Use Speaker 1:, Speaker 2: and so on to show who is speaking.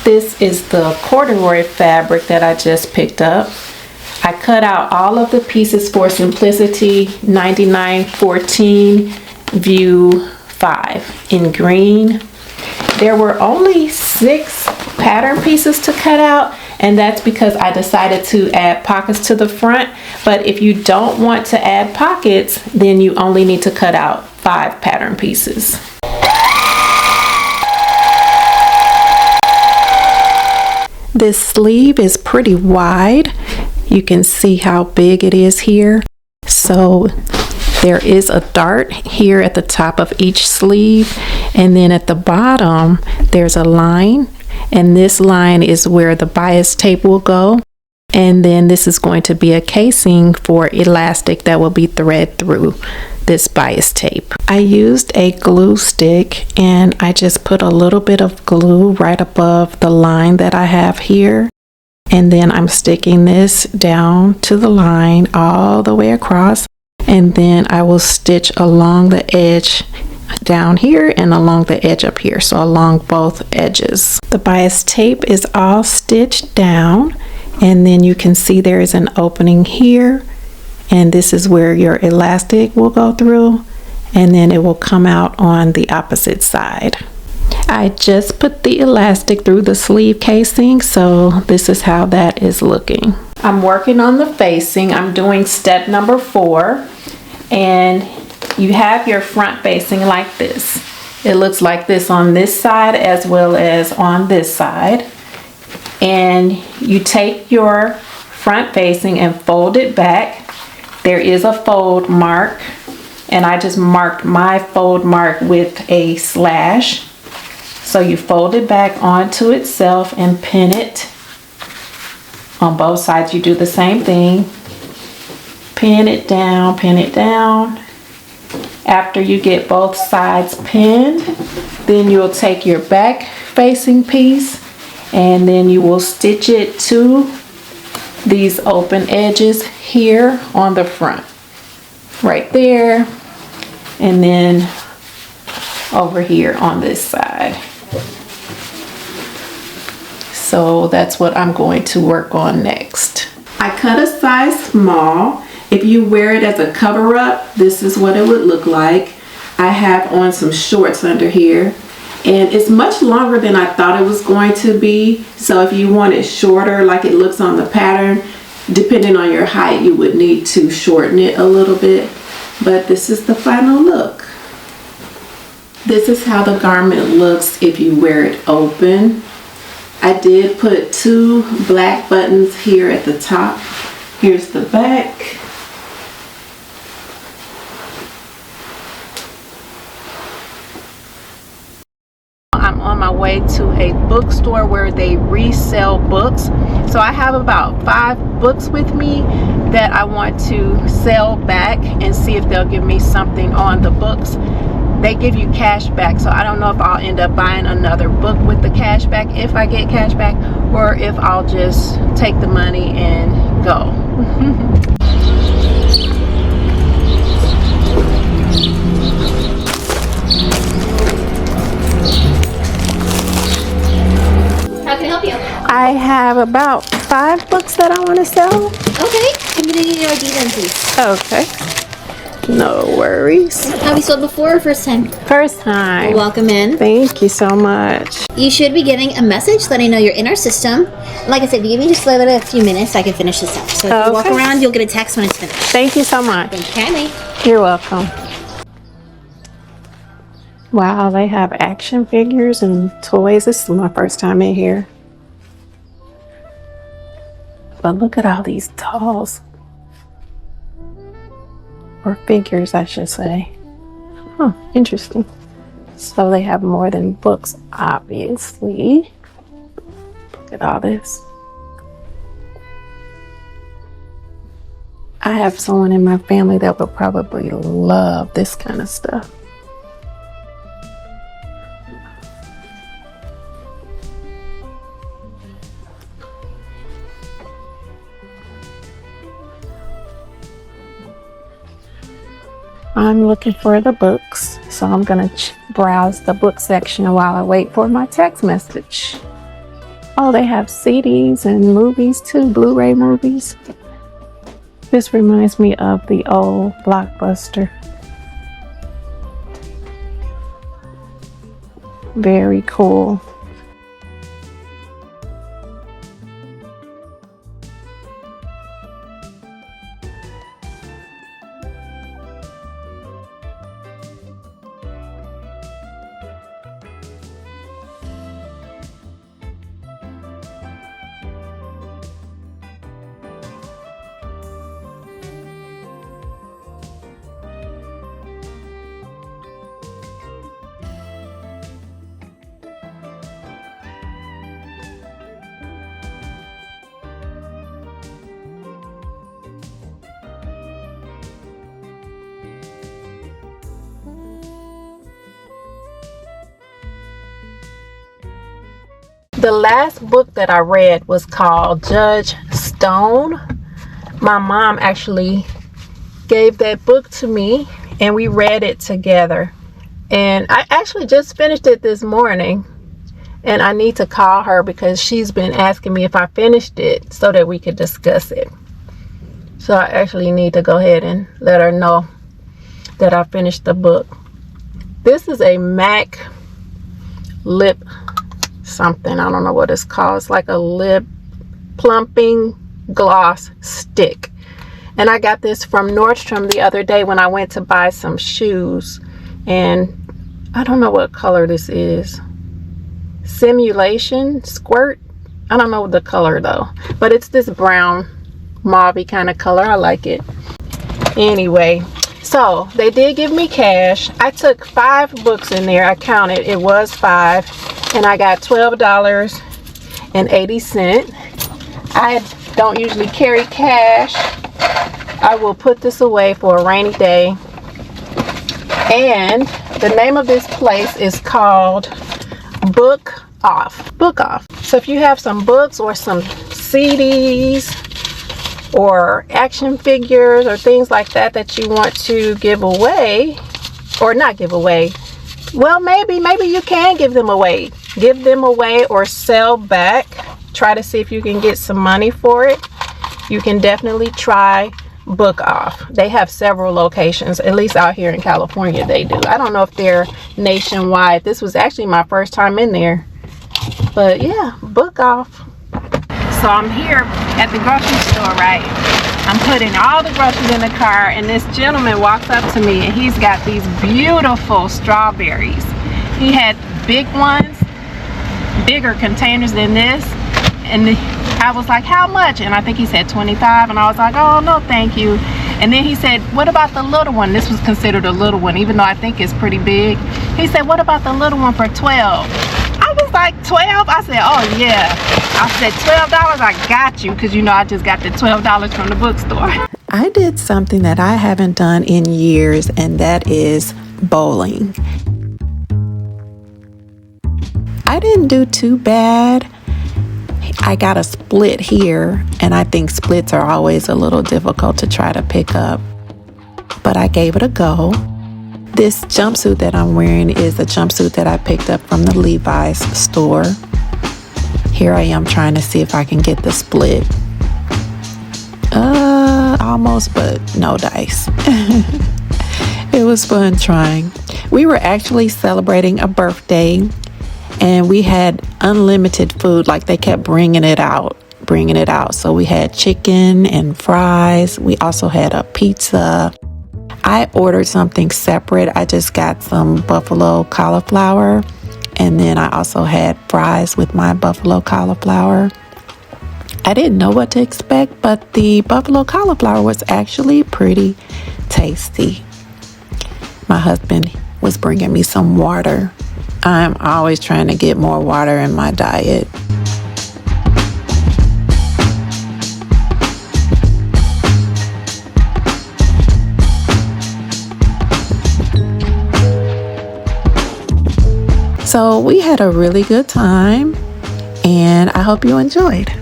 Speaker 1: This is the corduroy fabric that I just picked up. I cut out all of the pieces for simplicity, 9914 view 5 in green. There were only 6 pattern pieces to cut out, and that's because I decided to add pockets to the front. But if you don't want to add pockets, then you only need to cut out 5 pattern pieces. This sleeve is pretty wide. You can see how big it is here. So there is a dart here at the top of each sleeve, and then at the bottom there's a line, and this line is where the bias tape will go, and then this is going to be a casing for elastic that will be thread through this bias tape. I used a glue stick and I just put a little bit of glue right above the line that I have here, and then I'm sticking this down to the line all the way across, and then I will stitch along the edge down here and along the edge up here, so along both edges. The bias tape is all stitched down, and then you can see there is an opening here, and this is where your elastic will go through, and then it will come out on the opposite side. I just put the elastic through the sleeve casing, so this is how that is looking. I'm working on the facing. I'm doing step number 4, and you have your front facing like this. It looks like this on this side as well as on this side, and you take your front facing and fold it back. There is a fold mark, and I just marked my fold mark with a slash. So you fold it back onto itself and pin it. On both sides you do the same thing. Pin it down, pin it down. After you get both sides pinned, then you'll take your back facing piece and then you will stitch it to these open edges here on the front, right there, and then over here on this side. So that's what I'm going to work on next. I cut a size small. If you wear it as a cover up, this is what it would look like. I have on some shorts under here, and it's much longer than I thought it was going to be. So if you want it shorter like it looks on the pattern, depending on your height, you would need to shorten it a little bit. But this is the final look. This is how the garment looks if you wear it open. I did put 2 black buttons here at the top. Here's the back. I'm on my way to a bookstore where they resell books. So I have about 5 books with me that I want to sell back and see if they'll give me something on the books. They give you cash back, so I don't know if I'll end up buying another book with the cash back if I get cash back, or if I'll just take the money and go.
Speaker 2: How can I help you?
Speaker 1: I have about 5 books that I want to sell.
Speaker 2: Okay, I'm gonna need your ID then, please.
Speaker 1: Okay. No worries.
Speaker 2: Have you sold before or first time?
Speaker 1: First time.
Speaker 2: Welcome in.
Speaker 1: Thank you so much.
Speaker 2: You should be getting a message letting you know you're in our system. Like I said, if you give me just a few minutes, I can finish this up. So if you walk around, you'll get a text when it's finished.
Speaker 1: Thank you so much.
Speaker 2: Thank you kindly.
Speaker 1: You're welcome. Wow, they have action figures and toys. This is my first time in here. But look at all these dolls. Or figures, I should say. Huh, interesting. So they have more than books, obviously. Look at all this. I have someone in my family that would probably love this kind of stuff. I'm looking for the books, so I'm gonna browse the book section while I wait for my text message. Oh, they have CDs and movies too, Blu-ray movies. This reminds me of the old Blockbuster. Very cool. The last book that I read was called Judge Stone. My mom actually gave that book to me and we read it together. And I actually just finished it this morning. And I need to call her because she's been asking me if I finished it so that we could discuss it. So I actually need to go ahead and let her know that I finished the book. This is a MAC lip something. I don't know what it's called. It's like a lip plumping gloss stick. And I got this from Nordstrom the other day when I went to buy some shoes. And I don't know what color this is. Simulation Squirt. I don't know the color though. But it's this brown mauve kind of color. I like it. Anyway, so they did give me cash. I took 5 books in there. I counted. It was 5. And I got $12.80. I don't usually carry cash. I will put this away for a rainy day. And the name of this place is called Book Off. Book Off. So if you have some books or some CDs or action figures or things like that that you want to give away, or not give away, well, maybe you can give them away. Give them away or sell back. Try to see if you can get some money for it. You can definitely try Book Off. They have several locations, at least out here in California they do. I don't know if they're nationwide. This was actually my first time in there. But yeah, Book Off. So I'm here at the grocery store, right? I'm putting all the groceries in the car and this gentleman walks up to me and he's got these beautiful strawberries. He had big ones, bigger containers than this, and I was like, how much? And I think he said 25, and I was like, oh no thank you. And then he said, what about the little one? This was considered a little one, even though I think it's pretty big. He said, what about the little one for 12? I was like, 12? I said, oh yeah. I said, $12, I got you, because you know I just got the $12 from the bookstore. I did something that I haven't done in years, and that is bowling. I didn't do too bad. I got a split here, and I think splits are always a little difficult to try to pick up, but I gave it a go. This jumpsuit that I'm wearing is a jumpsuit that I picked up from the Levi's store. Here I am trying to see if I can get the split. Almost, but no dice. It was fun trying. We were actually celebrating a birthday, and we had unlimited food. Like, they kept bringing it out. So we had chicken and fries. We also had a pizza. I ordered something separate. I just got some buffalo cauliflower, and then I also had fries with my buffalo cauliflower. I didn't know what to expect, but the buffalo cauliflower was actually pretty tasty. My husband was bringing me some water. I'm always trying to get more water in my diet. So we had a really good time, and I hope you enjoyed.